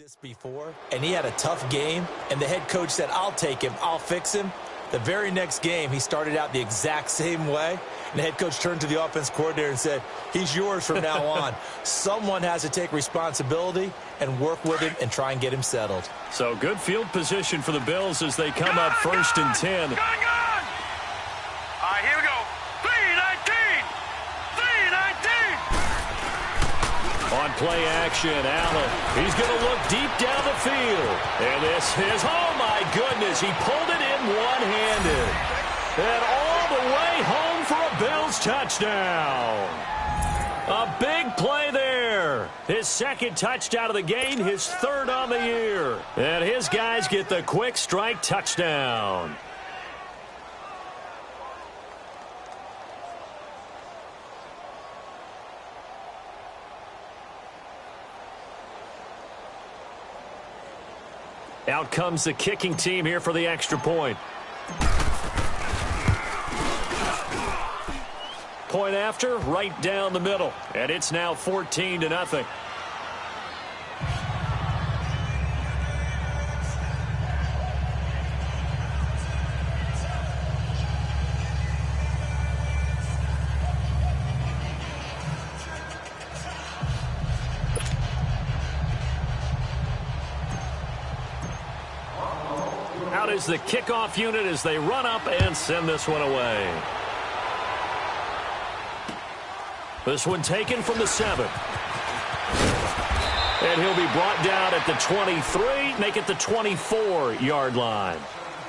This before, and he had a tough game, and the head coach said, I'll take him, I'll fix him. The very next game, he started out the exact same way, and the head coach turned to the offense coordinator and said, he's yours from now on. Someone has to take responsibility and work with him and try and get him settled. So good field position for the Bills as they come up first and 10. All right, here we go. 3-19. 3-19. On play action, Allen. He's going to look deep down the field. And this is, oh my goodness, he pulled it in one-handed. And all the way home for a Bills touchdown. A big play there. His second touchdown of the game, his third on the year. And his guys get the quick strike touchdown. Out comes the kicking team here for the extra point. Point after, right down the middle. And it's now 14-0. Out is the kickoff unit as they run up and send this one away. This one taken from the 7. And he'll be brought down at the 23, make it the 24-yard line.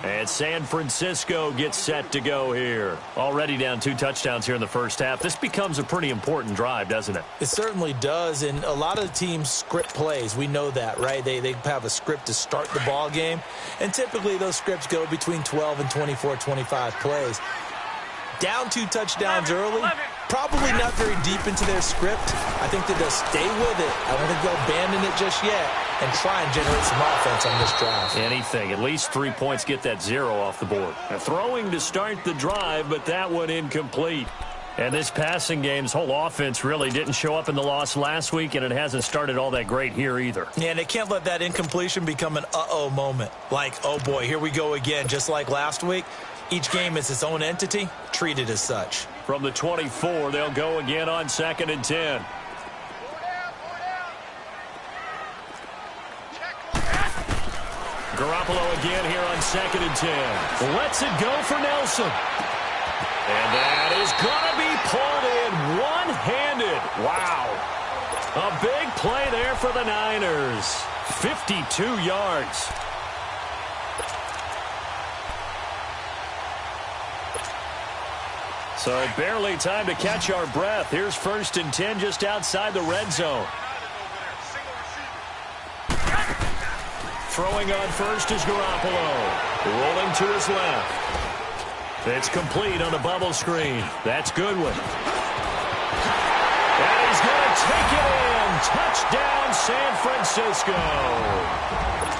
And San Francisco gets set to go here. Already down 2 touchdowns here in the first half. This becomes a pretty important drive, doesn't it? It certainly does, and a lot of the teams script plays. We know that, right? They have a script to start the ball game, and typically those scripts go between 12 and 24, 25 plays. Down 2 touchdowns early, probably not very deep into their script. I think that they'll stay with it. I don't think they'll abandon it just yet and try and generate some offense on this drive. Anything. At least 3 points, get that 0 off the board. Throwing to start the drive, but that one incomplete. And this passing game's whole offense really didn't show up in the loss last week, and it hasn't started all that great here either. Yeah, and they can't let that incompletion become an uh-oh moment. Like, oh boy, here we go again, just like last week. Each game is its own entity, treated as such. From the 24, they'll go again on 2nd and 10. Garoppolo again here on 2nd and 10. Lets it go for Nelson. And that is going to be pulled in one-handed. Wow. A big play there for the Niners. 52 yards. So barely time to catch our breath. Here's 1st and 10 just outside the red zone. Throwing on first is Garoppolo. Rolling to his left. It's complete on the bubble screen. That's Goodwin. And he's going to take it in. Touchdown, San Francisco.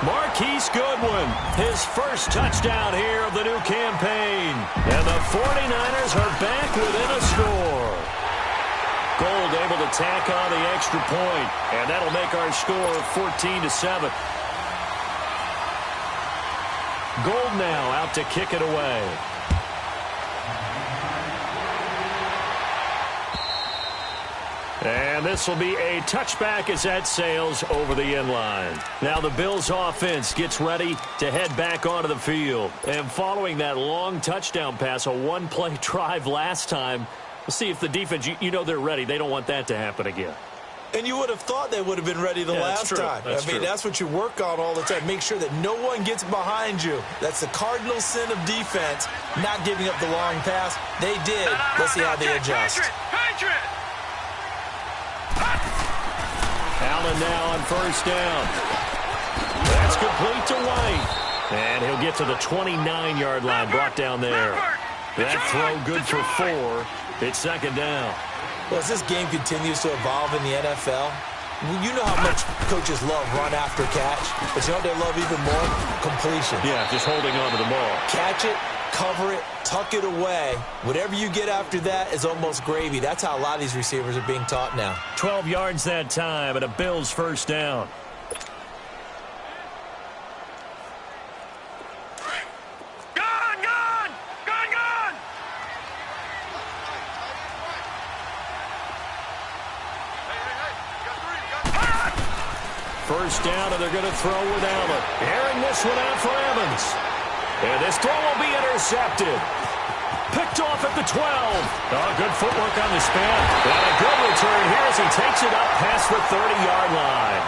Marquise Goodwin, his first touchdown here of the new campaign. And the 49ers are back within a score. Gold able to tack on the extra point, and that'll make our score 14-7. Gold now out to kick it away. And this will be a touchback as that sails over the end line. Now the Bills offense gets ready to head back onto the field. And following that long touchdown pass, a one-play drive last time, we'll see if the defense, you know they're ready. They don't want that to happen again. And you would have thought they would have been ready the last time. I mean, that's what you work on all the time. Make sure that no one gets behind you. That's the cardinal sin of defense, not giving up the long pass. They did. Let's see how they adjust. Allen now on 1st down. That's complete to White. And he'll get to the 29-yard line, brought down there. That throw good for 4. It's 2nd down. Well, as this game continues to evolve in the NFL, you know how much coaches love run after catch, but you know what they love even more? Completion. Yeah, just holding on to the ball. Catch it, cover it, tuck it away. Whatever you get after that is almost gravy. That's how a lot of these receivers are being taught now. 12 yards that time, and a Bills 1st down. First down, and they're going to throw with Allen. Airing this one out for Evans. And this throw will be intercepted. Picked off at the 12. Oh, good footwork on the span. And a good return here as he takes it up past the 30-yard line.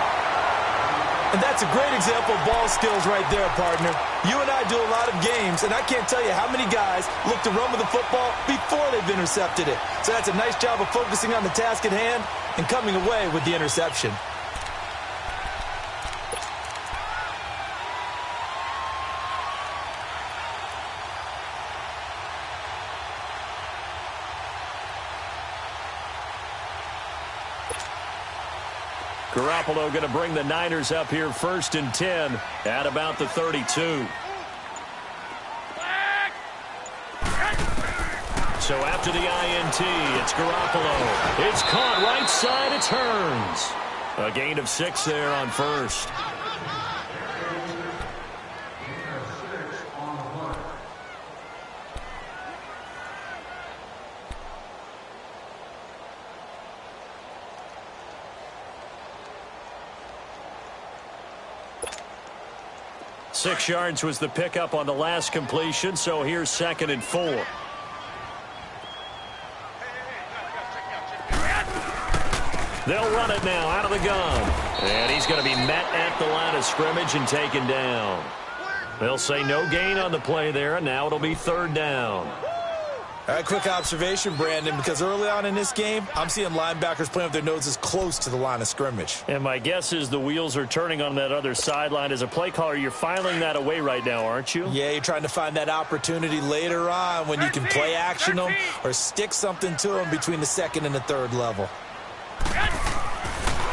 And that's a great example of ball skills right there, partner. You and I do a lot of games, and I can't tell you how many guys look to run with the football before they've intercepted it. So that's a nice job of focusing on the task at hand and coming away with the interception. Garoppolo going to bring the Niners up here 1st and 10 at about the 32. So after the INT, it's Garoppolo. It's caught right side. It turns. A gain of 6 there on first. Six yards was the pickup on the last completion, so here's 2nd and 4. They'll run it now out of the gun. And he's going to be met at the line of scrimmage and taken down. They'll say no gain on the play there, and now it'll be 3rd down. All right, quick observation, Brandon, because early on in this game, I'm seeing linebackers playing with their noses close to the line of scrimmage. And my guess is the wheels are turning on that other sideline. As a play caller, you're filing that away right now, aren't you? Yeah, you're trying to find that opportunity later on when you can play action them or stick something to them between the 2nd and the 3rd level.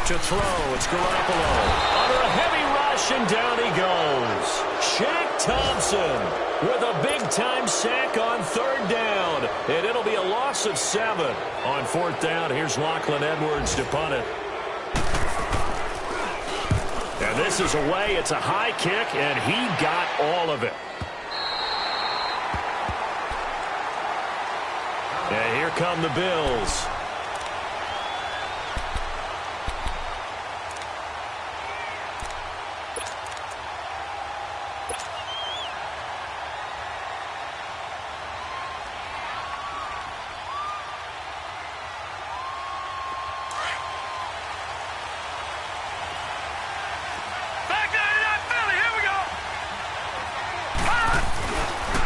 To throw, it's Garoppolo. Under a heavy rush, and down he goes. Shaq Thompson with a big-time sack on 3rd down. And it'll be a loss of 7. On 4th down, here's Lachlan Edwards to punt it. And this is away. It's a high kick, and he got all of it. And here come the Bills.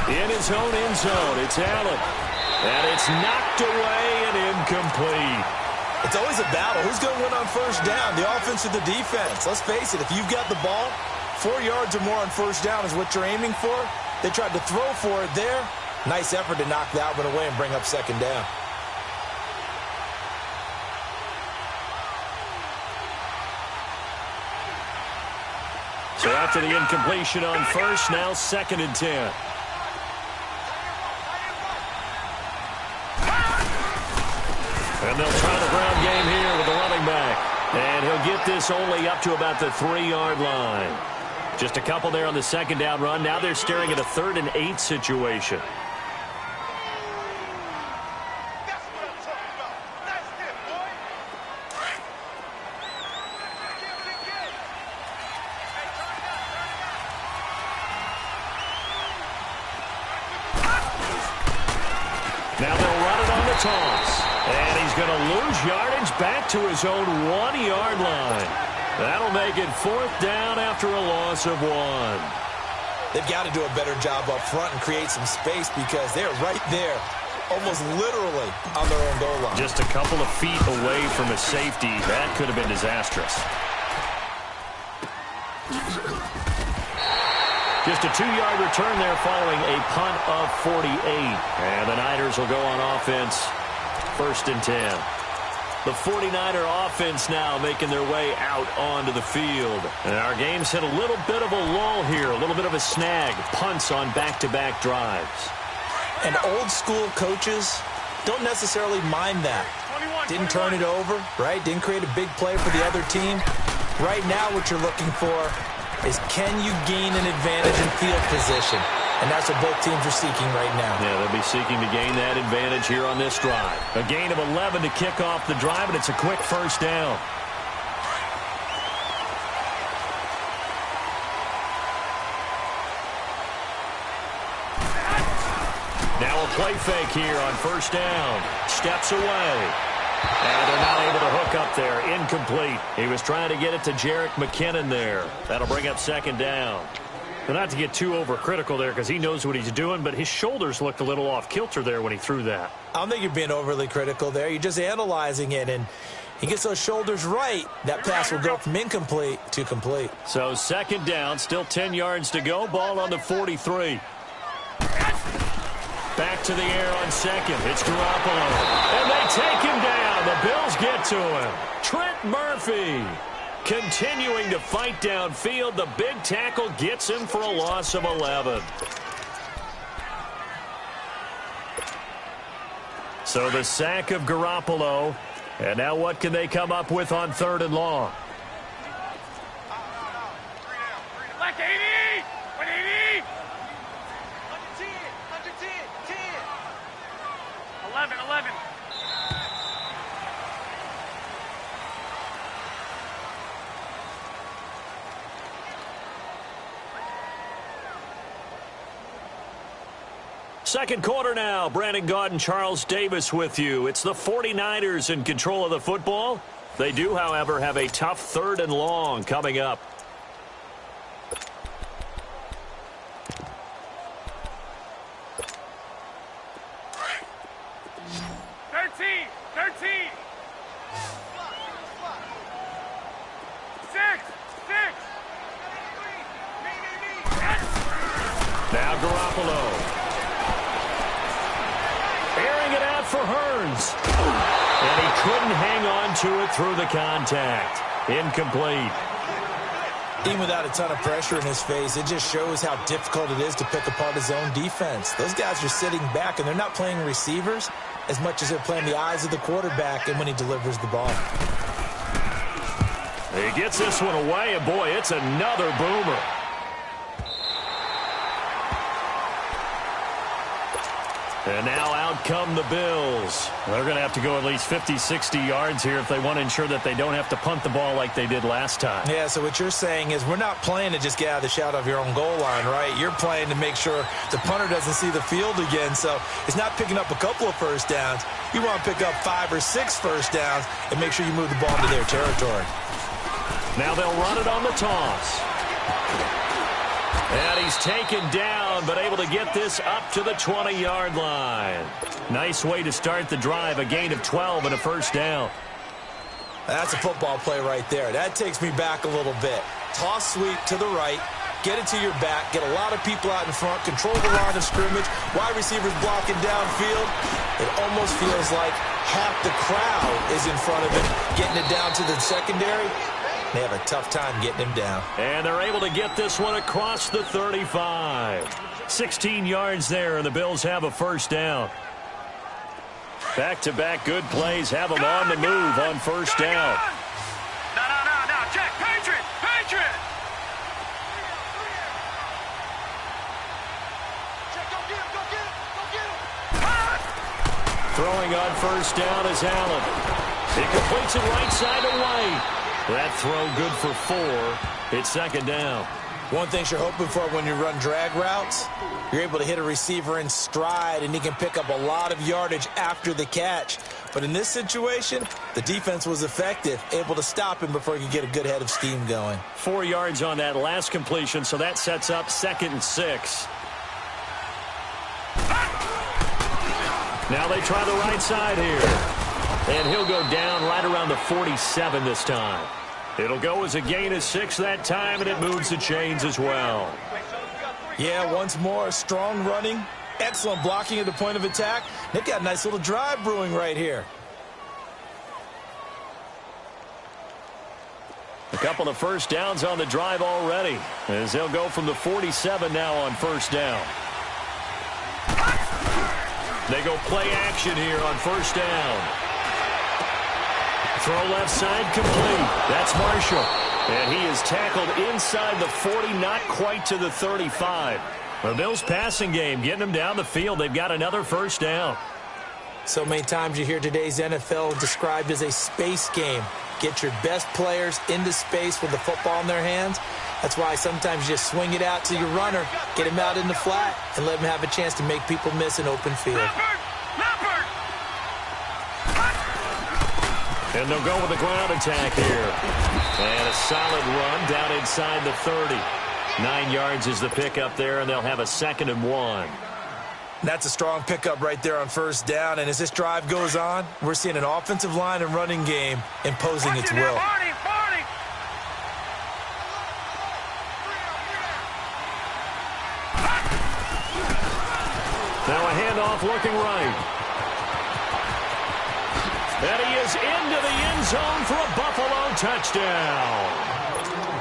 In his own end zone, it's Allen. And it's knocked away and incomplete. It's always a battle. Who's going to win on 1st down, the offense or the defense? Let's face it, if you've got the ball, 4 yards or more on 1st down is what you're aiming for. They tried to throw for it there. Nice effort to knock that one away and bring up 2nd down. So after the incompletion on 1st, now 2nd and 10. And they'll try the ground game here with the running back. And he'll get this only up to about the 3-yard line. Just a couple there on the 2nd down run. Now they're staring at a 3rd and 8 situation. Now they'll run it on the toss. And he's going to lose yardage back to his own 1-yard line. That'll make it 4th down after a loss of 1. They've got to do a better job up front and create some space because they're right there, almost literally on their own goal line. Just a couple of feet away from a safety. That could have been disastrous. Just a 2-yard return there following a punt of 48. And the Niners will go on offense, 1st and 10. The 49er offense now making their way out onto the field. And our game's hit a little bit of a lull here, a little bit of a snag. Punts on back-to-back drives. And old-school coaches don't necessarily mind that. Didn't turn it over, right? Didn't create a big play for the other team. Right now what you're looking for is can you gain an advantage in field position? And that's what both teams are seeking right now. Yeah, they'll be seeking to gain that advantage here on this drive. A gain of 11 to kick off the drive, and it's a quick 1st down. play fake here on first down. Steps away. And they're not able to hook up there. Incomplete. He was trying to get it to Jerick McKinnon there. That'll bring up second down. Well, not to get too overcritical there because he knows what he's doing, but his shoulders looked a little off kilter there when he threw that. I don't think you're being overly critical there. You're just analyzing it, and he gets those shoulders right. That pass will go from incomplete to complete. So second down, still 10 yards to go. Ball on the 43. Back to the air on second. It's Garoppolo. And they take him down. The Bills get to him. Trent Murphy continuing to fight downfield. The big tackle gets him for a loss of 11. So the sack of Garoppolo. And now what can they come up with on third and long? Like 80! 180! 11, 11. Second quarter now. Brandon Gaudin and Charles Davis with you. It's the 49ers in control of the football. They do, however, have a tough third and long coming up. Now Garoppolo. Airing it out for Hearns. And he couldn't hang on to it through the contact. Incomplete. Even without a ton of pressure in his face, it just shows how difficult it is to pick apart his own defense. Those guys are sitting back, and they're not playing receivers as much as they're playing the eyes of the quarterback and when he delivers the ball. He gets this one away, and boy, it's another boomer. And now out come the Bills. They're going to have to go at least 50, 60 yards here if they want to ensure that they don't have to punt the ball like they did last time. Yeah, so what you're saying is we're not playing to just get out of the shadow of your own goal line, right? You're playing to make sure the punter doesn't see the field again. So it's not picking up a couple of first downs. You want to pick up 5 or 6 first downs and make sure you move the ball into their territory. Now they'll run it on the toss. And he's taken down, but able to get this up to the 20-yard line. Nice way to start the drive, a gain of 12 and a first down. That's a football play right there. That takes me back a little bit. Toss sweep to the right, get it to your back, get a lot of people out in front, control the line of scrimmage, wide receivers blocking downfield. It almost feels like half the crowd is in front of him, getting it down to the secondary. They have a tough time getting him down. And they're able to get this one across the 35. 16 yards there, and the Bills have a first down. Back-to-back good plays have them on the move on first down. No, check. Patriot! Check, go get him! Throwing on first down is Allen. He completes it right side to White. That throw good for 4. It's second down. One thing you're hoping for when you run drag routes, you're able to hit a receiver in stride, and he can pick up a lot of yardage after the catch. But in this situation, the defense was effective, able to stop him before he could get a good head of steam going. 4 yards on that last completion, so that sets up 2nd and 6. Now they try the right side here. And he'll go down right around the 47 this time. It'll go as a gain of 6 that time, and it moves the chains as well. Yeah, once more, strong running, excellent blocking at the point of attack. They've got a nice little drive brewing right here. A couple of first downs on the drive already, as they'll go from the 47 now on first down. They go play action here on first down. Throw left side complete. That's Marshall. And he is tackled inside the 40, not quite to the 35. The Bills passing game getting them down the field. They've got another first down. So many times you hear today's NFL described as a space game. Get your best players into space with the football in their hands. That's why sometimes you just swing it out to your runner, get him out in the flat, and let him have a chance to make people miss an open field. And they'll go with the ground attack here. And a solid run down inside the 30. 9 yards is the pickup there, and they'll have a 2nd and 1. That's a strong pickup right there on first down. And as this drive goes on, we're seeing an offensive line and running game imposing its will. Now a handoff looking right. And he is into the end zone for a Buffalo touchdown.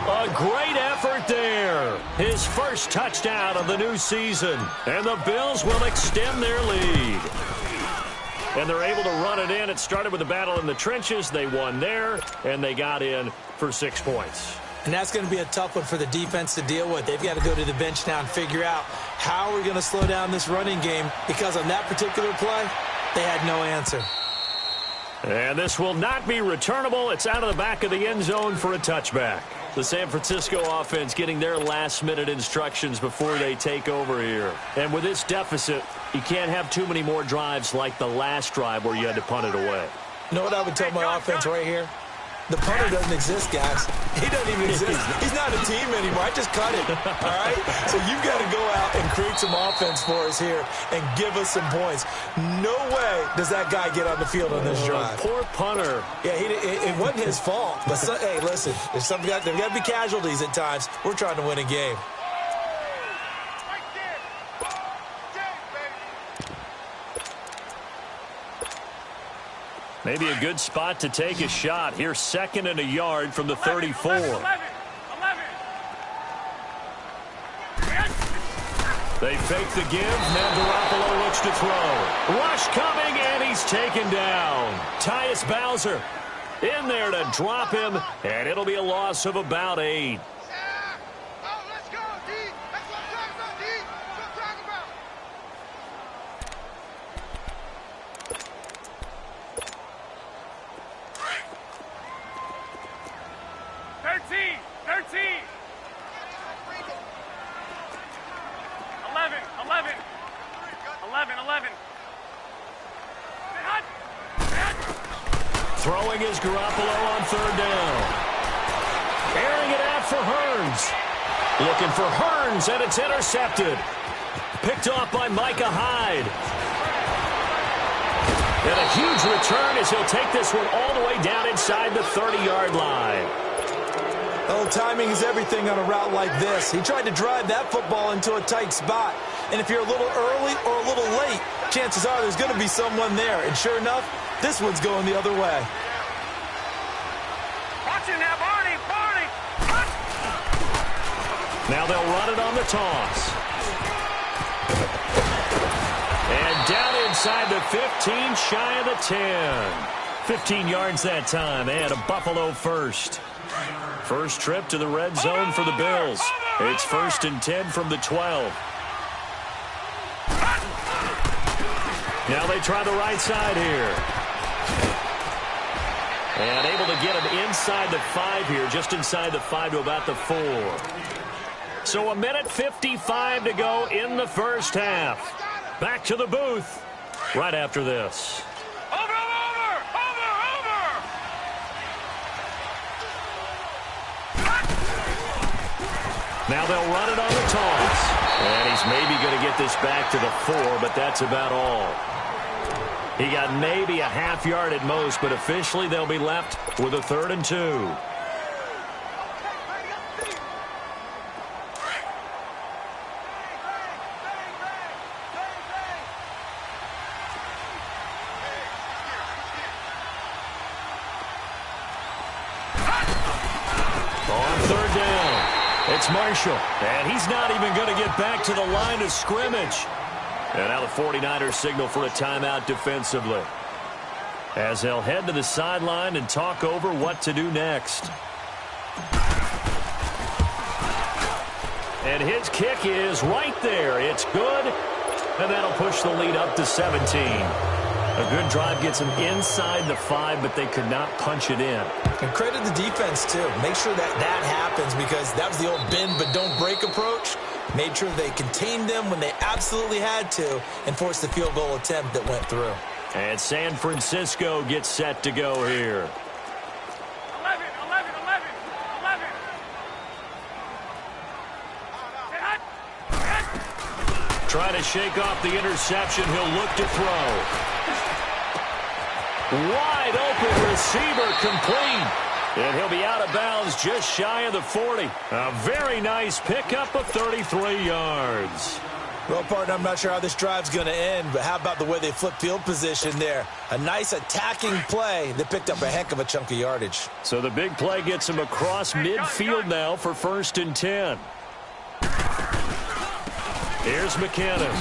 A great effort there. His first touchdown of the new season. And the Bills will extend their lead. And they're able to run it in. It started with a battle in the trenches. They won there, and they got in for 6 points. And that's going to be a tough one for the defense to deal with. They've got to go to the bench now and figure out how we're going to slow down this running game, because on that particular play, they had no answer. And this will not be returnable. It's out of the back of the end zone for a touchback. The San Francisco offense getting their last-minute instructions before they take over here. And with this deficit, you can't have too many more drives like the last drive where you had to punt it away. You know what I would tell my offense right here? The punter doesn't exist, guys. He doesn't even exist. He's not a team anymore. I just cut him, all right? So you've got to go out and create some offense for us here and give us some points. No way does that guy get on the field on this drive. Poor punter. Yeah, it wasn't his fault. But, hey, listen, there's got to be casualties at times. We're trying to win a game. Maybe a good spot to take a shot. Here's 2nd and a yard from the 34. 11. They fake the give. Now Garoppolo looks to throw. Rush coming, and he's taken down. Tyus Bowser in there to drop him, and it'll be a loss of about 8. Let's go, D. That's what I'm talking about, D. That's what I'm talking about. 13. 11. Throwing is Garoppolo on 3rd down. Airing it out for Hearns. Looking for Hearns, and it's intercepted. Picked off by Micah Hyde. And a huge return as he'll take this one all the way down inside the 30-yard line. Oh, timing is everything on a route like this. He tried to drive that football into a tight spot. And if you're a little early or a little late, chances are there's going to be someone there. And sure enough, this one's going the other way. Watch it now, Barney. Now they'll run it on the toss. And down inside the 15, shy of the 10. 15 yards that time, and a Buffalo first. First trip to the red zone for the Bills. It's 1st and 10 from the 12. Now they try the right side here. And able to get him inside the 5 here, just inside the 5 to about the 4. So 1:55 to go in the first half. Back to the booth right after this. Over. Now they'll run it on the toss. And he's maybe going to get this back to the 4, but that's about all. He got maybe a half yard at most, but officially they'll be left with a 3rd and 2. On 3rd down, it's Marshall, and he's not even going to get back to the line of scrimmage. And now the 49ers signal for a timeout defensively, as they'll head to the sideline and talk over what to do next. And his kick is right there. It's good, and that'll push the lead up to 17. A good drive gets them inside the 5, but they could not punch it in. And credit the defense, too. Make sure that that happens because that was the old bend but don't break approach. Made sure they contained them when they absolutely had to and forced the field goal attempt that went through. And San Francisco gets set to go here. 11. Trying to shake off the interception. He'll look to throw. Wide open receiver complete. And he'll be out of bounds just shy of the 40. A very nice pickup of 33 yards. Well, partner, I'm not sure how this drive's going to end, but how about the way they flip field position there? A nice attacking play that picked up a heck of a chunk of yardage. So the big play gets him across midfield now for 1st and 10. Here's McKinnon.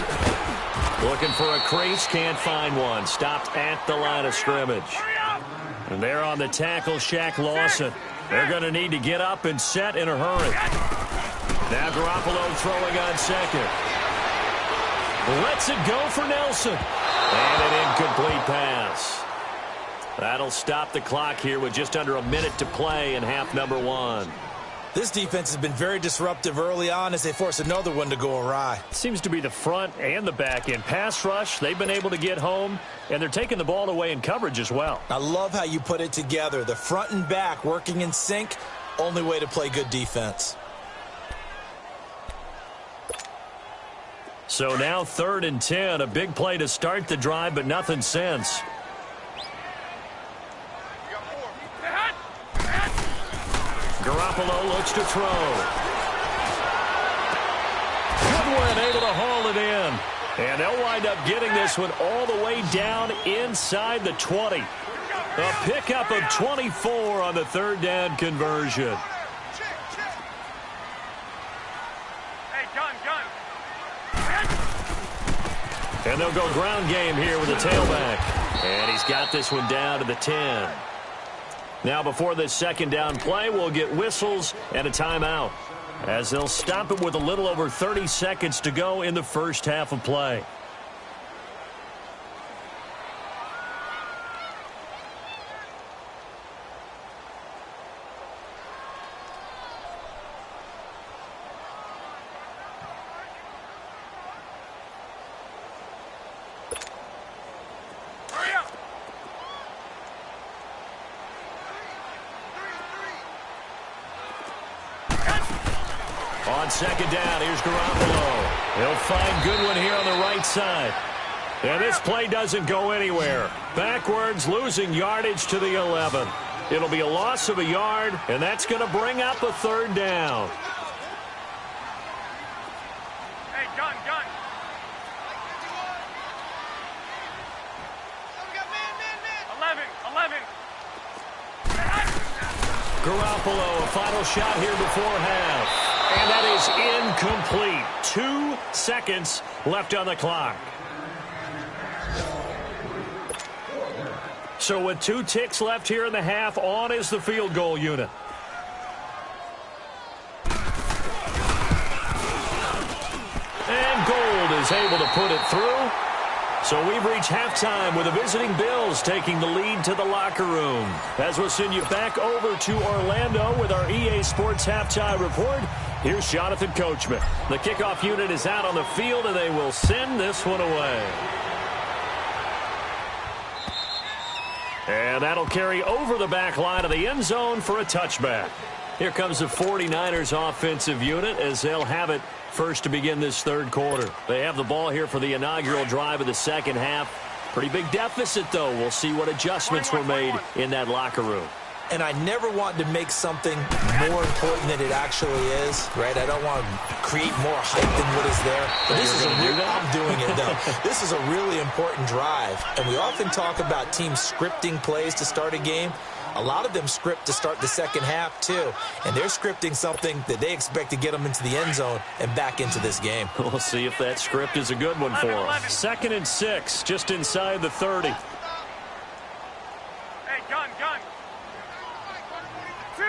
Looking for a crease, can't find one. Stopped at the line of scrimmage. And they're on the tackle, Shaq Lawson. They're going to need to get up and set in a hurry. Now Garoppolo throwing on second. Lets it go for Nelson. And an incomplete pass. That'll stop the clock here with just under a minute to play in half number 1. This defense has been very disruptive early on as they force another one to go awry. Seems to be the front and the back end. Pass rush, they've been able to get home, and they're taking the ball away in coverage as well. I love how you put it together. The front and back working in sync, only way to play good defense. So now 3rd and 10, a big play to start the drive, but nothing since. Garoppolo looks to throw. Goodwin able to haul it in. And they'll wind up getting this one all the way down inside the 20. A pickup of 24 on the 3rd down conversion. Hey, gun. And they'll go ground game here with the tailback. And he's got this one down to the 10. Now before this 2nd down play, we'll get whistles and a timeout, as they'll stop it with a little over 30 seconds to go in the first half of play. On 2nd down, here's Garoppolo. He'll find Goodwin here on the right side. And this play doesn't go anywhere. Backwards, losing yardage to the 11. It'll be a loss of a yard, and that's going to bring up a 3rd down. Hey, gun. 11. Garoppolo, a final shot here before half. And that is incomplete. 2 seconds left on the clock. So with 2 ticks left here in the half, on is the field goal unit. And Gold is able to put it through. So we've reached halftime with the visiting Bills taking the lead to the locker room. As we'll send you back over to Orlando with our EA Sports Halftime Report, here's Jonathan Coachman. The kickoff unit is out on the field, and they will send this one away. And that'll carry over the back line of the end zone for a touchback. Here comes the 49ers offensive unit as they'll have it first to begin this 3rd quarter. They have the ball here for the inaugural drive of the 2nd half. Pretty big deficit, though. We'll see what adjustments were made in that locker room. And I never want to make something more important than it actually is, right? I don't want to create more hype than what is there. But this is I'm doing it, though. This is a really important drive. And we often talk about teams scripting plays to start a game. A lot of them script to start the 2nd half, too. And they're scripting something that they expect to get them into the end zone and back into this game. We'll see if that script is a good one for them. 2nd and 6, just inside the 30. Hey, gun. 2.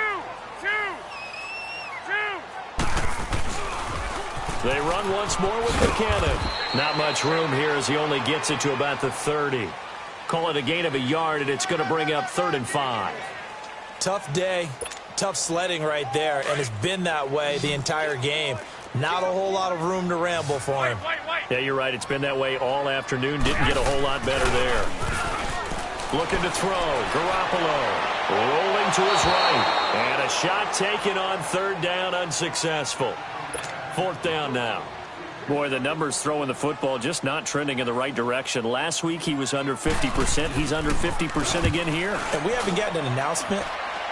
They run once more with McKinnon. Not much room here as he only gets it to about the 30. Call it a gain of a yard, and it's going to bring up 3rd and 5. Tough day, tough sledding right there, and it's been that way the entire game. Not a whole lot of room to ramble for him. Yeah, you're right. It's been that way all afternoon. Didn't get a whole lot better there. Looking to throw. Garoppolo rolling to his right. And a shot taken on 3rd down, unsuccessful. 4th down now. Boy, the numbers throwing the football just not trending in the right direction. Last week he was under 50%. He's under 50% again here. And we haven't gotten an announcement,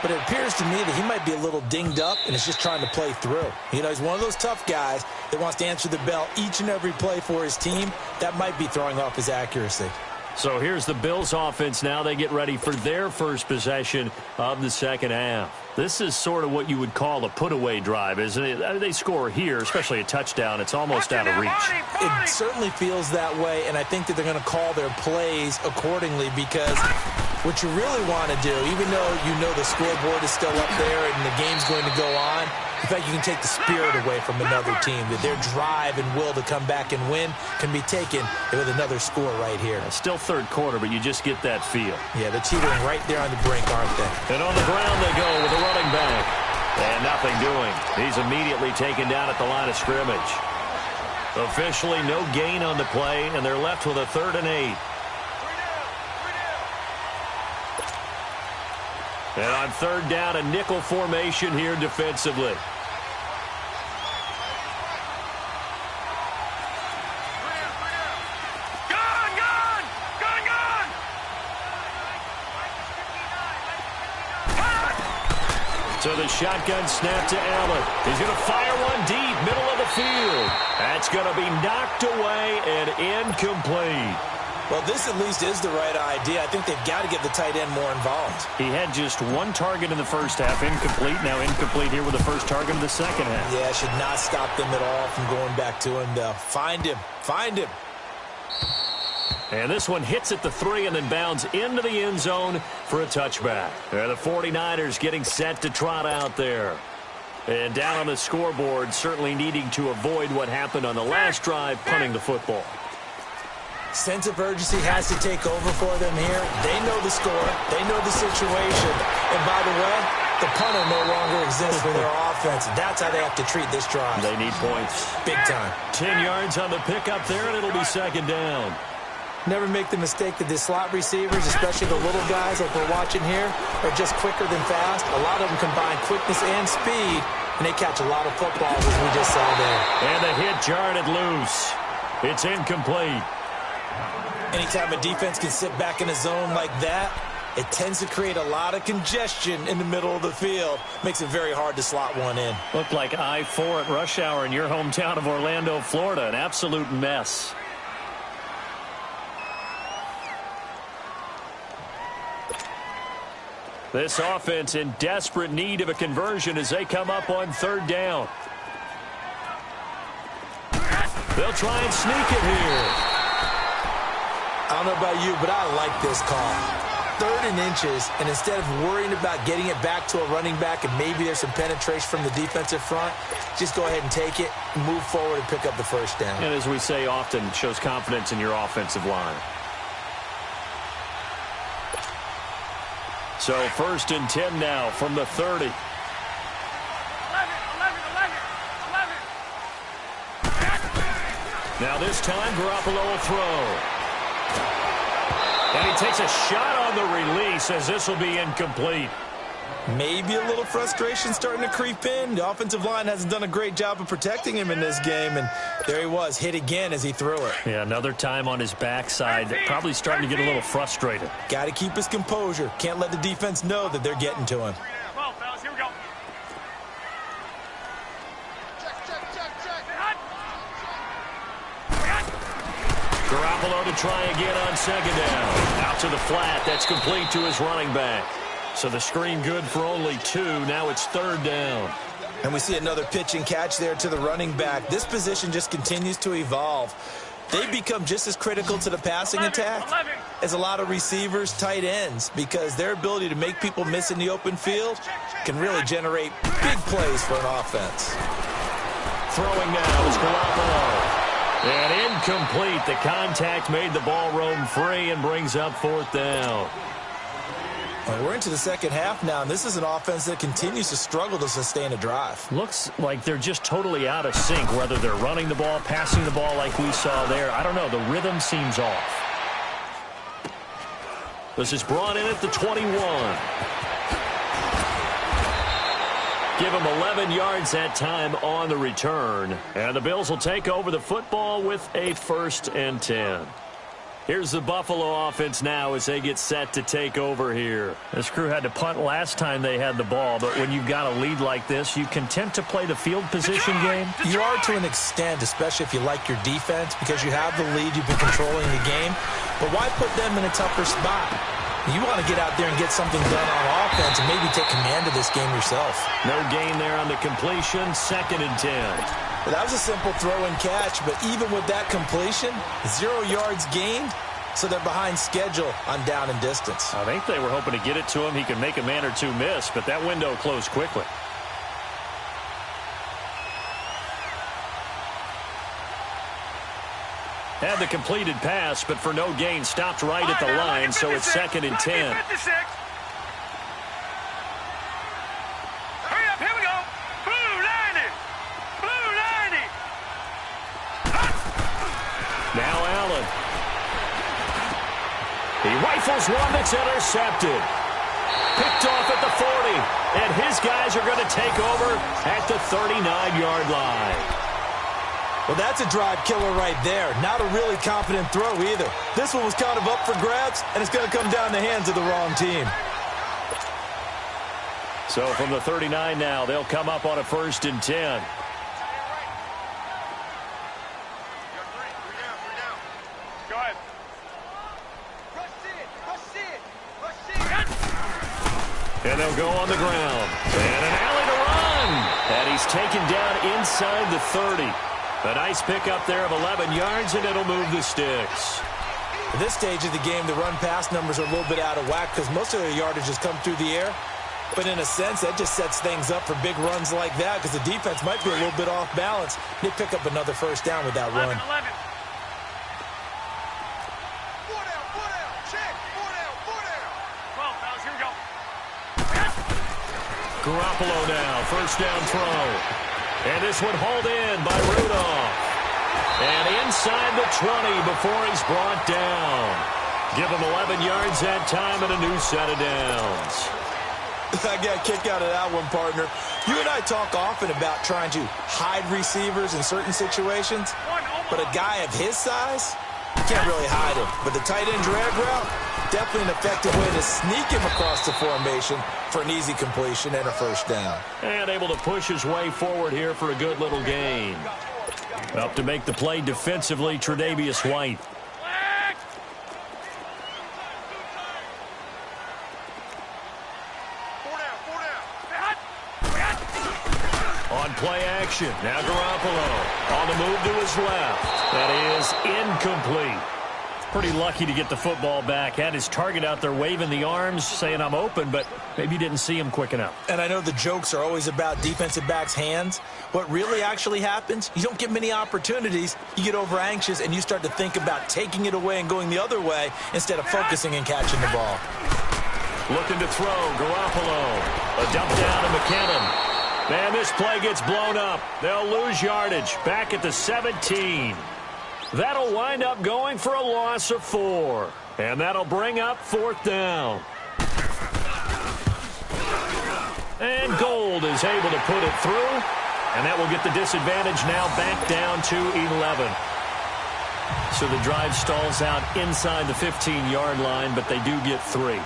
but it appears to me that he might be a little dinged up and is just trying to play through. You know, he's one of those tough guys that wants to answer the bell each and every play for his team. That might be throwing off his accuracy. So here's the Bills offense now. They get ready for their first possession of the second half. This is sort of what you would call a put-away drive, isn't it? They score here, especially a touchdown. It's almost out of reach. It certainly feels that way, and I think that they're going to call their plays accordingly because what you really want to do, even though you know the scoreboard is still up there and the game's going to go on, in fact, you can take the spirit away from another team, that their drive and will to come back and win can be taken with another score right here. Still 3rd quarter, but you just get that feel. Yeah, they're teetering right there on the brink, aren't they? And on the ground they go with the running back. And nothing doing. He's immediately taken down at the line of scrimmage. Officially no gain on the play, and they're left with a 3rd and 8. And on 3rd down, a nickel formation here defensively. So the shotgun snap to Allen. He's going to fire one deep, middle of the field. That's going to be knocked away and incomplete. Well, this at least is the right idea. I think they've got to get the tight end more involved. He had just 1 target in the first half, incomplete. Now incomplete here with the first target of the second half. Yeah, should not stop them at all from going back to him, though. Find him. Find him. And this one hits at the 3 and then bounds into the end zone for a touchback. There, the 49ers getting set to trot out there. And down on the scoreboard, certainly needing to avoid what happened on the last drive, punting the football. Sense of urgency has to take over for them here. They know the score. They know the situation. And by the way, the punter no longer exists for their offense. That's how they have to treat this drive. They need points. Big time. 10 yards on the pickup there, and it'll be 2nd down. Never make the mistake that the slot receivers, especially the little guys like we're watching here, are just quicker than fast. A lot of them combine quickness and speed, and they catch a lot of footballs, as we just saw there. And the hit jarred it loose. It's incomplete. Anytime a defense can sit back in a zone like that, it tends to create a lot of congestion in the middle of the field. Makes it very hard to slot one in. Looked like I-4 at rush hour in your hometown of Orlando, Florida. An absolute mess. This offense in desperate need of a conversion as they come up on 3rd down. They'll try and sneak it here. I don't know about you, but I like this call. 3rd and inches, and instead of worrying about getting it back to a running back and maybe there's some penetration from the defensive front, just go ahead and take it, move forward, and pick up the 1st down. And as we say often, it shows confidence in your offensive line. So 1st and 10 now from the 30. 11. Now this time, Garoppolo will throw. And he takes a shot on the release as this will be incomplete. Maybe a little frustration starting to creep in. The offensive line hasn't done a great job of protecting him in this game, and there he was, hit again as he threw it. Yeah, another time on his backside, probably starting to get a little frustrated. Got to keep his composure. Can't let the defense know that they're getting to him. Come on, fellas, here we go. Garoppolo to try again on 2nd down. Out to the flat. That's complete to his running back. So the screen good for only 2. Now it's 3rd down. And we see another pitch and catch there to the running back. This position just continues to evolve. They become just as critical to the passing attack as a lot of receivers, tight ends, because their ability to make people miss in the open field can really generate big plays for an offense. Throwing now is Garoppolo. And incomplete. The contact made the ball roam free and brings up 4th down. Well, we're into the second half now, and this is an offense that continues to struggle to sustain a drive. Looks like they're just totally out of sync, whether they're running the ball, passing the ball like we saw there. I don't know. The rhythm seems off. This is brought in at the 21. Give him 11 yards that time on the return. And the Bills will take over the football with a 1st and 10. Here's the Buffalo offense now as they get set to take over here. This crew had to punt last time they had the ball, but when you've got a lead like this, you content to play the field position game? You are to an extent, especially if you like your defense, because you have the lead, you've been controlling the game. But why put them in a tougher spot? You want to get out there and get something done on offense and maybe take command of this game yourself. No gain there on the completion, 2nd and 10. Well, that was a simple throw and catch, but even with that completion, 0 yards gained, so they're behind schedule on down and distance. I think they were hoping to get it to him. He could make a man or two miss, but that window closed quickly. Had the completed pass, but for no gain, stopped right at the line, so it's 2nd and 10. Hurry up, here we go. Blue lining. Blue lining. Now Allen. He rifles one that's intercepted. Picked off at the 40, and his guys are going to take over at the 39-yard line. Well, that's a drive killer right there. Not a really confident throw either. This one was kind of up for grabs, and it's going to come down the hands of the wrong team. So from the 39 now, they'll come up on a 1st and 10. Go ahead. And they'll go on the ground. And an alley to run. And he's taken down inside the 30. A nice pickup there of 11 yards, and it'll move the sticks. At this stage of the game, the run-pass numbers are a little bit out of whack because most of their yardage has come through the air. But in a sense, that just sets things up for big runs like that because the defense might be a little bit off balance. They pick up another 1st down with that 11, run. 11. Four down, check. Four down. 12, fellas, here we go. Garoppolo now, 1st down throw. And this one hauled in by Rudolph. And inside the 20 before he's brought down. Give him 11 yards that time and a new set of downs. I got a kick out of that one, partner. You and I talk often about trying to hide receivers in certain situations, but a guy of his size, you can't really hide him. But the tight end drag route, definitely an effective way to sneak him across the formation for an easy completion and a 1st down. And able to push his way forward here for a good little gain. Up to make the play defensively, Tre'Davious White. On play action, now Garoppolo on the move to his left. That is incomplete. Pretty lucky to get the football back. Had his target out there waving the arms, saying I'm open, but maybe didn't see him quick enough. And I know the jokes are always about defensive backs' hands. What really actually happens, you don't get many opportunities. You get over anxious, and you start to think about taking it away and going the other way instead of focusing and catching the ball. Looking to throw, Garoppolo. A dump down to McKinnon. Man, this play gets blown up. They'll lose yardage. Back at the 17. That'll wind up going for a loss of 4. And that'll bring up 4th down. And Gold is able to put it through. And that will get the disadvantage now back down to 11. So the drive stalls out inside the 15-yard line, but they do get 3.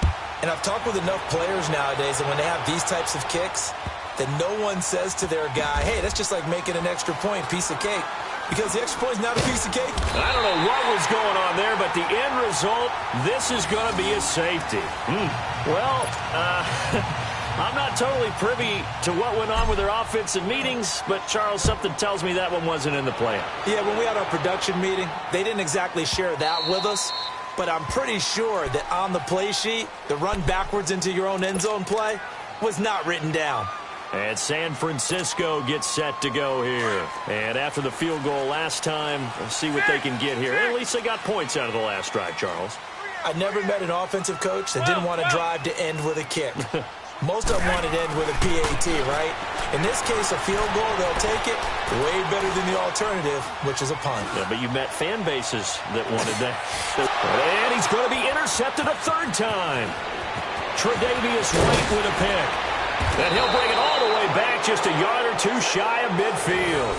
And I've talked with enough players nowadays that when they have these types of kicks, that no one says to their guy, hey, that's just like making an extra point, piece of cake. Because the extra point is not a piece of cake. I don't know what was going on there, but the end result, this is going to be a safety. Well, I'm not totally privy to what went on with their offensive meetings, but, Charles, something tells me that one wasn't in the plan. Yeah, when we had our production meeting, they didn't exactly share that with us, but I'm pretty sure that on the play sheet, the run backwards into your own end zone play was not written down. And San Francisco gets set to go here. And after the field goal last time, we'll see what they can get here. At least they got points out of the last drive, Charles. I never met an offensive coach that didn't want to drive to end with a kick. Most of them wanted to end with a PAT, right? In this case, a field goal, they'll take it way better than the alternative, which is a punt. Yeah, but you met fan bases that wanted that. And he's going to be intercepted a third time. Tre'Davious White with a pick. And he'll bring it all the way back just a yard or two shy of midfield.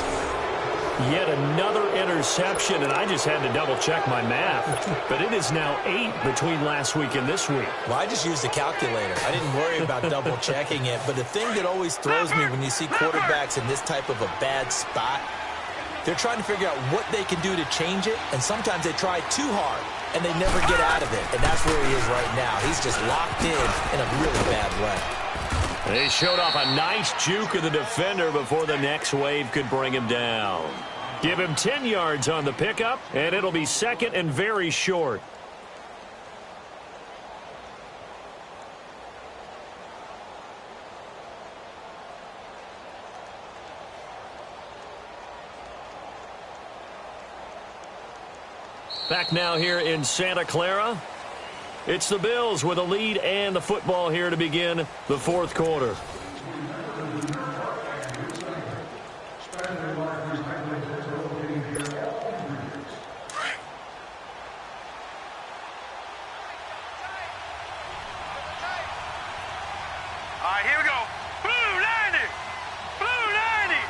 Yet another interception, and I just had to double-check my math. But it is now 8 between last week and this week. Well, I just used a calculator. I didn't worry about double-checking it. But the thing that always throws me when you see quarterbacks in this type of a bad spot, they're trying to figure out what they can do to change it, and sometimes they try too hard, and they never get out of it. And that's where he is right now. He's just locked in a really bad way. They showed off a nice juke of the defender before the next wave could bring him down. Give him 10 yards on the pickup, and it'll be second and very short. Back now here in Santa Clara. It's the Bills with a lead and the football here to begin the fourth quarter. All right, here we go. Blue 90. Blue 90.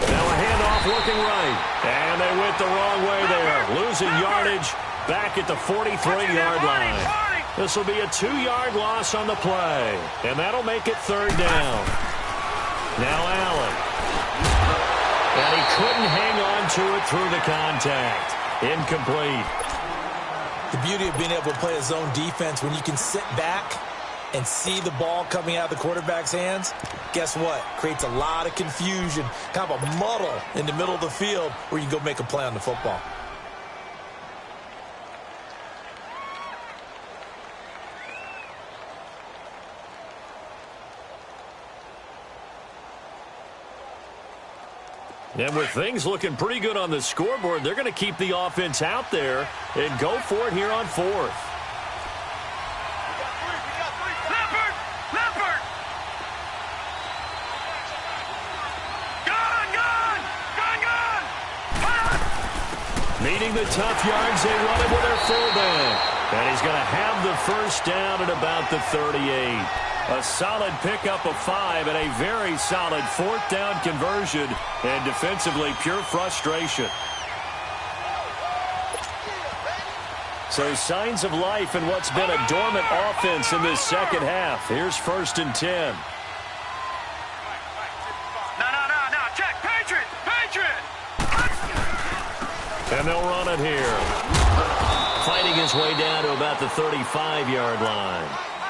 Now a handoff looking right. And they went the wrong way there. Losing yardage back at the 43-yard line. This will be a 2-yard loss on the play. And that'll make it third down. Now Allen. And he couldn't hang on to it through the contact. Incomplete. The beauty of being able to play a zone defense when you can sit back and see the ball coming out of the quarterback's hands, guess what? Creates a lot of confusion, kind of a muddle in the middle of the field where you can go make a play on the football. And with things looking pretty good on the scoreboard, they're going to keep the offense out there and go for it here on fourth. Leopard! Leopard! Gun! Gun! Gun! Gun! Needing the tough yards, they run it with their fullback. And he's going to have the first down at about the 38. A solid pickup of 5 and a very solid fourth down conversion. And defensively, pure frustration. So signs of life in what's been a dormant offense in this second half. Here's 1st and 10. No. Check. Patriot! Patriot! And they'll run it here. Fighting his way down to about the 35-yard line.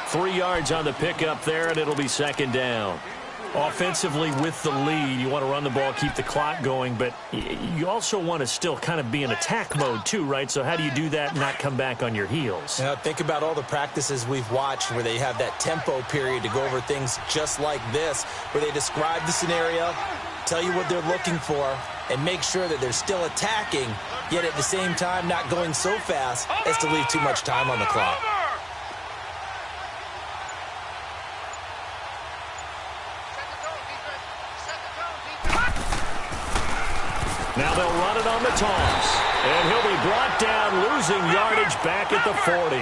3 yards on the pickup there, and it'll be second down. Offensively with the lead, you want to run the ball, keep the clock going, but you also want to still kind of be in attack mode too, right? So how do you do that and not come back on your heels? Now, think about all the practices we've watched where they have that tempo period to go over things just like this, where they describe the scenario, tell you what they're looking for, and make sure that they're still attacking, yet at the same time not going so fast as to leave too much time on the clock. Now they'll run it on the toss. And he'll be brought down, losing yardage back at the 40.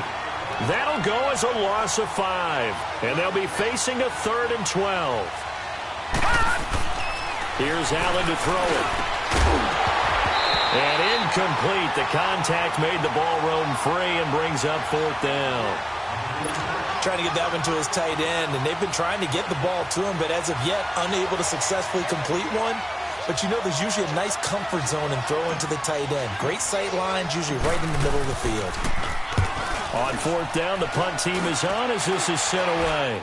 That'll go as a loss of 5. And they'll be facing a 3rd and 12. Here's Allen to throw it. And incomplete. The contact made the ball roam free and brings up 4th down. Trying to get that one to his tight end, and they've been trying to get the ball to him, but as of yet, unable to successfully complete one. But you know there's usually a nice comfort zone and throw into the tight end. Great sight lines, usually right in the middle of the field. On 4th down, the punt team is on as this is sent away.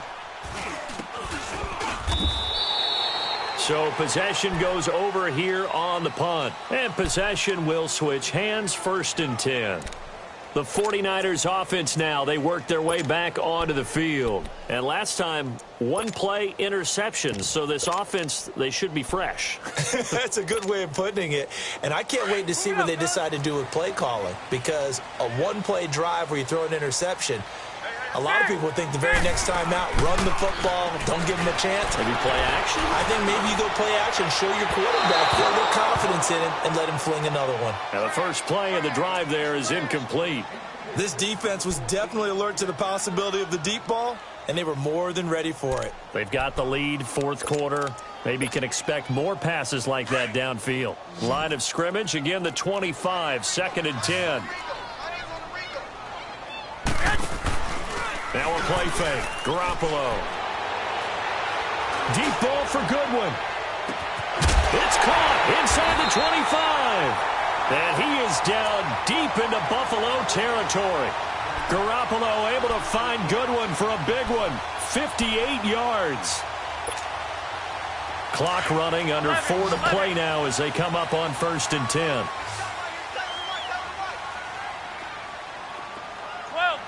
So possession goes over here on the punt. And possession will switch hands, 1st and 10. The 49ers offense now, they work their way back onto the field. And last time, one play interception. So this offense, they should be fresh. That's a good way of putting it. And I can't wait to see what they decide to do with play calling. Because a one-play drive where you throw an interception, a lot of people think the very next time out, run the football, don't give them a chance. Maybe play action? I think maybe you go play action, show your quarterback, get a little confidence in it, and let him fling another one. And the first play of the drive there is incomplete. This defense was definitely alert to the possibility of the deep ball, and they were more than ready for it. They've got the lead, fourth quarter. Maybe can expect more passes like that downfield. Line of scrimmage, again the 25, 2nd and 10. Now a play fake. Garoppolo. Deep ball for Goodwin. It's caught inside the 25. And he is down deep into Buffalo territory. Garoppolo able to find Goodwin for a big one. 58 yards. Clock running, under 4 to play now as they come up on 1st and 10. 12.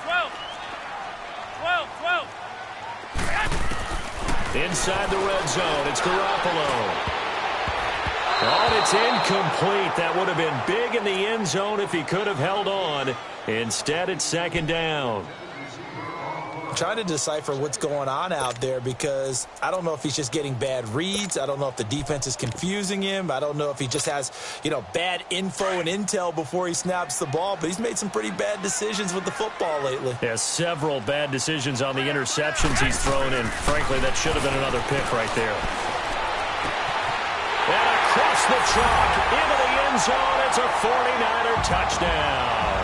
Inside the red zone, it's Garoppolo. Oh, it's incomplete. That would have been big in the end zone if he could have held on. Instead, it's 2nd down. I'm trying to decipher what's going on out there because I don't know if he's just getting bad reads. I don't know if the defense is confusing him. I don't know if he just has, bad info and intel before he snaps the ball. But he's made some pretty bad decisions with the football lately. Yeah, several bad decisions on the interceptions he's thrown in. Frankly, that should have been another pick right there. And across the chalk into the end zone, it's a 49er touchdown.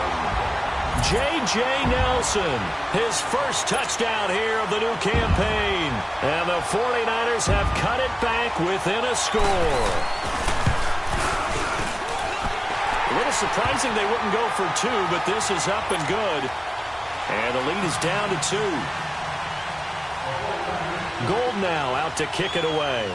J.J. Nelson, his first touchdown here of the new campaign. And the 49ers have cut it back within a score. A little surprising they wouldn't go for 2, but this is up and good. And the lead is down to 2. Gold now out to kick it away.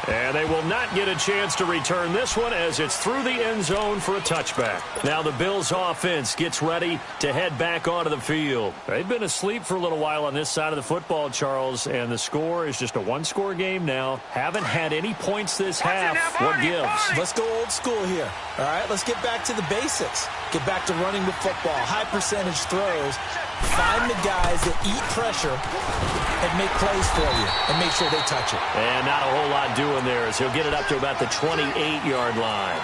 And they will not get a chance to return this one as it's through the end zone for a touchback. Now the Bills offense gets ready to head back onto the field. They've been asleep for a little while on this side of the football, Charles, and the score is just a one-score game now. Haven't had any points this half. What gives? Let's go old school here. All right, let's get back to the basics. Get back to running the football, high percentage throws. Find the guys that eat pressure and make plays for you and make sure they touch it. And not a whole lot doing there as he'll get it up to about the 28-yard line.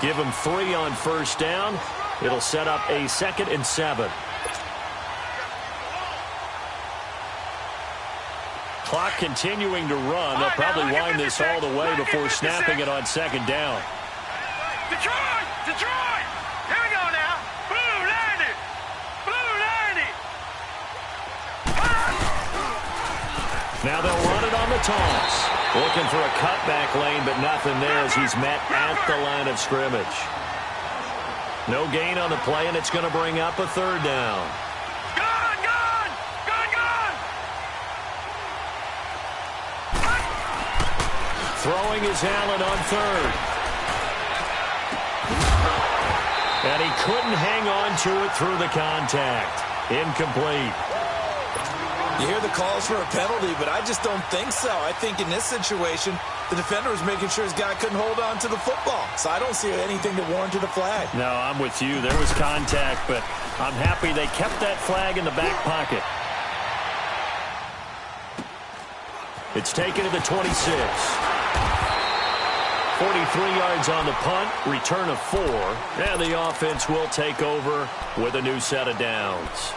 Give him 3 on 1st down. It'll set up a 2nd and 7. Clock continuing to run. They'll probably wind this all the way before snapping it on 2nd down. Detroit! Detroit! Here we go now. Blue 90! Blue 90! Now they'll run it on the toss. Looking for a cutback lane, but nothing there as he's met at the line of scrimmage. No gain on the play, and it's going to bring up a 3rd down. Gone! Gone! Gone! Gone! Throwing is Allen on 3rd. And he couldn't hang on to it through the contact. Incomplete. You hear the calls for a penalty, but I just don't think so. I think in this situation, the defender was making sure his guy couldn't hold on to the football. So I don't see anything that warranted a flag. No, I'm with you. There was contact, but I'm happy they kept that flag in the back pocket. It's taken to the 26. 43 yards on the punt, return of 4, and the offense will take over with a new set of downs.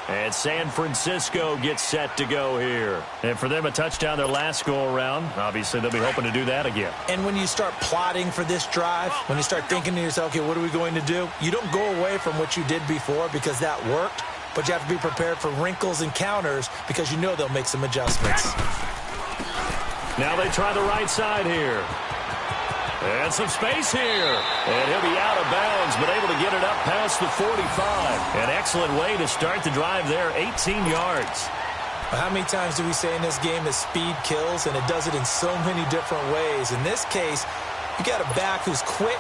And San Francisco gets set to go here. And for them, a touchdown their last go-around. Obviously, they'll be hoping to do that again. And when you start plotting for this drive, when you start thinking to yourself, okay, what are we going to do? You don't go away from what you did before because that worked, but you have to be prepared for wrinkles and counters because you know they'll make some adjustments. Now they try the right side here. And some space here. And he'll be out of bounds, but able to get it up past the 45. An excellent way to start the drive there, 18 yards. How many times do we say in this game that speed kills, and it does it in so many different ways? In this case, You got a back who's quick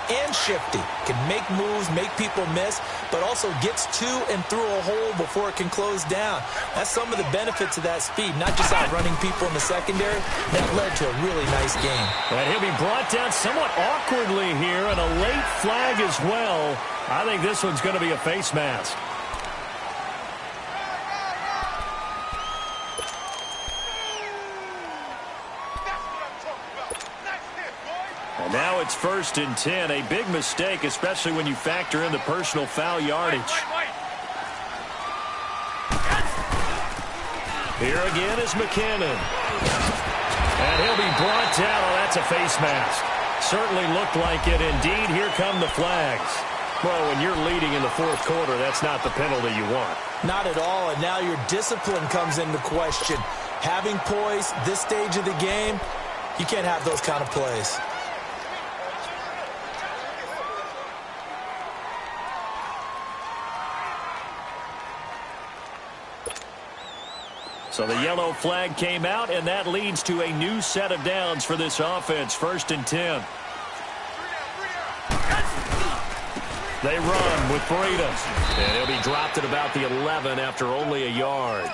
and shifty, can make moves, make people miss, but also gets to and through a hole before it can close down. That's some of the benefits of that speed, not just outrunning people in the secondary. That led to a really nice game. And he'll be brought down somewhat awkwardly here, and a late flag as well. I think this one's going to be a face mask. And now it's 1st and 10. A big mistake, especially when you factor in the personal foul yardage. Here again is McKinnon. And he'll be brought down. Oh, that's a face mask. Certainly looked like it. Indeed, here come the flags. Well, when you're leading in the 4th quarter, that's not the penalty you want. Not at all, and now your discipline comes into question. Having poise this stage of the game, you can't have those kind of plays. So the yellow flag came out, and that leads to a new set of downs for this offense. 1st and 10. They run with Breida. And he'll be dropped at about the 11 after only a yard.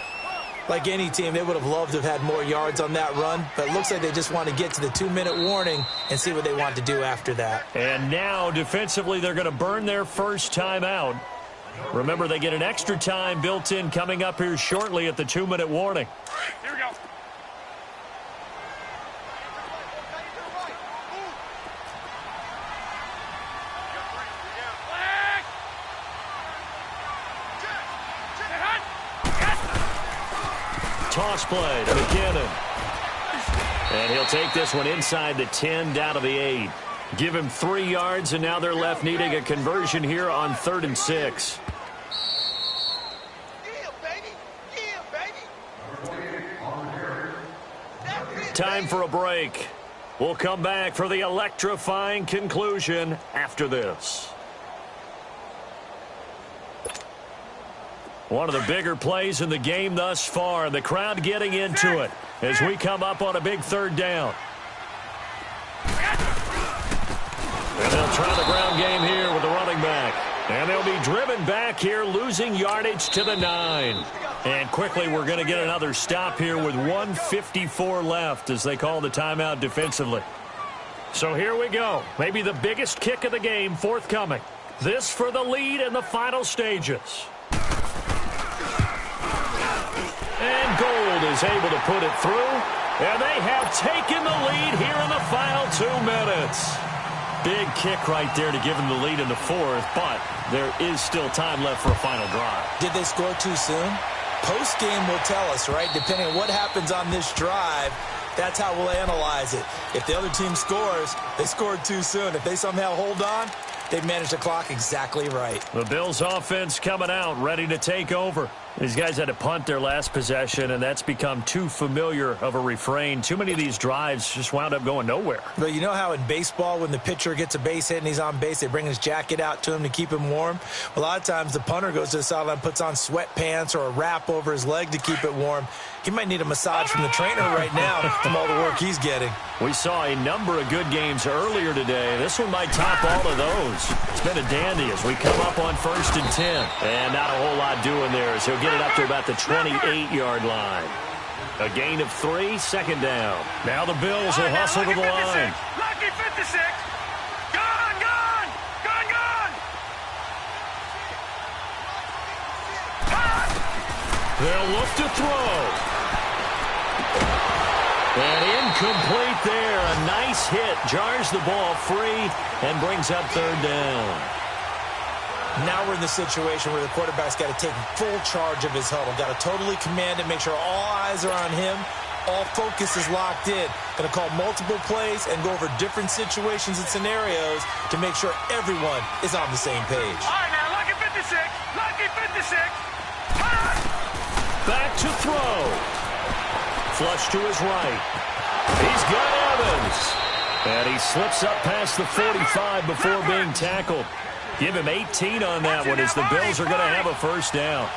Like any team, they would have loved to have had more yards on that run, but it looks like they just want to get to the 2-minute warning and see what they want to do after that. And now, defensively, they're going to burn their first timeout. Remember, they get an extra time built in coming up here shortly at the 2-minute warning. Here we go. Toss play to McKinnon. And he'll take this one inside the 10, down to the 8. Give him 3 yards, and now they're left needing a conversion here on 3rd and 6. Time for a break. We'll come back for the electrifying conclusion after this. One of the bigger plays in the game thus far, and the crowd getting into it as we come up on a big 3rd down. And they'll try the ground game here with the running back. And they'll be driven back here, losing yardage to the 9. And quickly, we're going to get another stop here with 1:54 left as they call the timeout defensively. So here we go. Maybe the biggest kick of the game forthcoming. This for the lead in the final stages. And Gold is able to put it through. And they have taken the lead here in the final 2 minutes. Big kick right there to give them the lead in the 4th, but there is still time left for a final drive. Did they score too soon? Post-game will tell us, right? Depending on what happens on this drive, that's how we'll analyze it. If the other team scores, they scored too soon. If they somehow hold on, they managed the clock exactly right. The Bills offense coming out, ready to take over. These guys had to punt their last possession, and that's become too familiar of a refrain. Too many of these drives just wound up going nowhere. But you know how in baseball, when the pitcher gets a base hit and he's on base, they bring his jacket out to him to keep him warm? A lot of times the punter goes to the sideline, puts on sweatpants or a wrap over his leg to keep it warm. He might need a massage from the trainer right now from all the work he's getting. We saw a number of good games earlier today. This one might top all of those. It's been a dandy as we come up on 1st and 10. And not a whole lot doing there as he'll get it up to about the 28-yard line. A gain of 3, 2nd down. Now the Bills will hustle to the line. Lucky 56. Gone, gone, gone, gone. They'll look to throw. And incomplete there. A nice hit. Jars the ball free and brings up 3rd down. Now we're in the situation where the quarterback's got to take full charge of his huddle. Got to totally command it, make sure all eyes are on him. All focus is locked in. Going to call multiple plays and go over different situations and scenarios to make sure everyone is on the same page. All right, now, lucky 56. Lucky 56. Back to throw. Flush to his right. He's got Evans. And he slips up past the 45 before being tackled. Give him 18 on that one as the Bills are going to have a 1st down.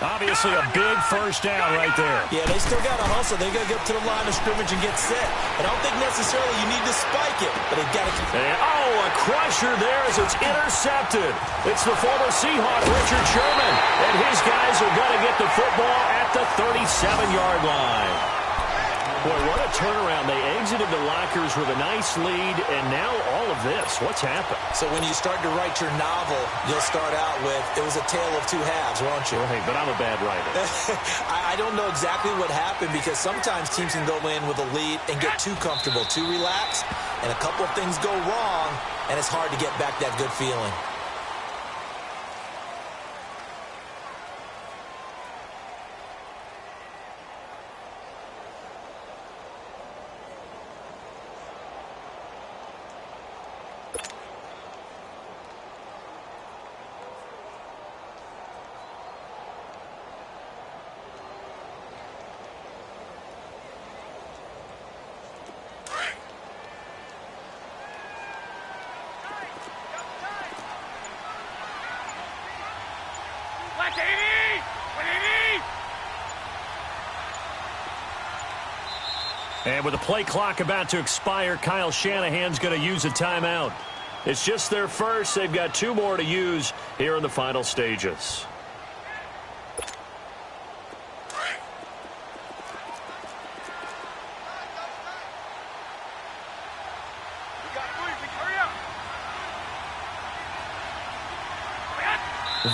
Obviously a big first down right there. Yeah, they still got to hustle. They got to get up to the line of scrimmage and get set. I don't think necessarily you need to spike it, but they've got to keep. A crusher there as it's intercepted. It's the former Seahawk, Richard Sherman, and his guys are going to get the football at the 37-yard line. Boy, what a turnaround. They exited the lockers with a nice lead, and now all of this. What's happened? So when you start to write your novel, you'll start out with, it was a tale of two halves, won't you? Right, but I'm a bad writer. I don't know exactly what happened because sometimes teams can go in with a lead and get too comfortable, too relaxed, and a couple of things go wrong, and it's hard to get back that good feeling. And with the play clock about to expire, Kyle Shanahan's going to use a timeout. It's just their first. They've got 2 more to use here in the final stages.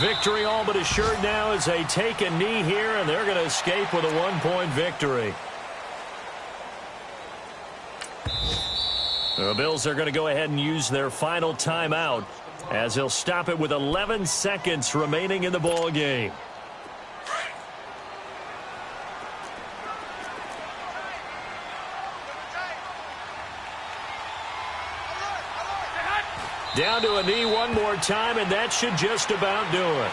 Victory all but assured now as they take a knee here, and they're going to escape with a 1-point victory. The Bills are going to go ahead and use their final timeout as they'll stop it with 11 seconds remaining in the ball game. Down to a knee one more time, and that should just about do it.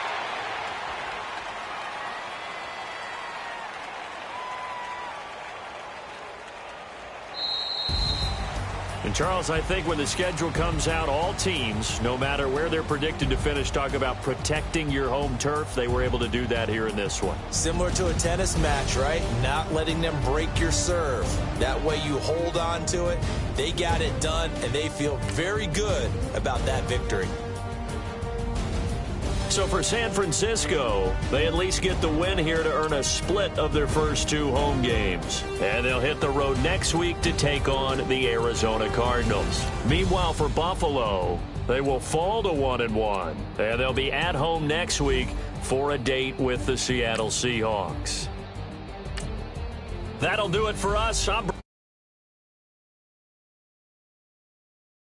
And, Charles, I think when the schedule comes out, all teams, no matter where they're predicted to finish, talk about protecting your home turf. They were able to do that here in this one. Similar to a tennis match, right? Not letting them break your serve. That way you hold on to it. They got it done, and they feel very good about that victory. So for San Francisco, they at least get the win here to earn a split of their first 2 home games. And they'll hit the road next week to take on the Arizona Cardinals. Meanwhile, for Buffalo, they will fall to 1-1. And they'll be at home next week for a date with the Seattle Seahawks. That'll do it for us.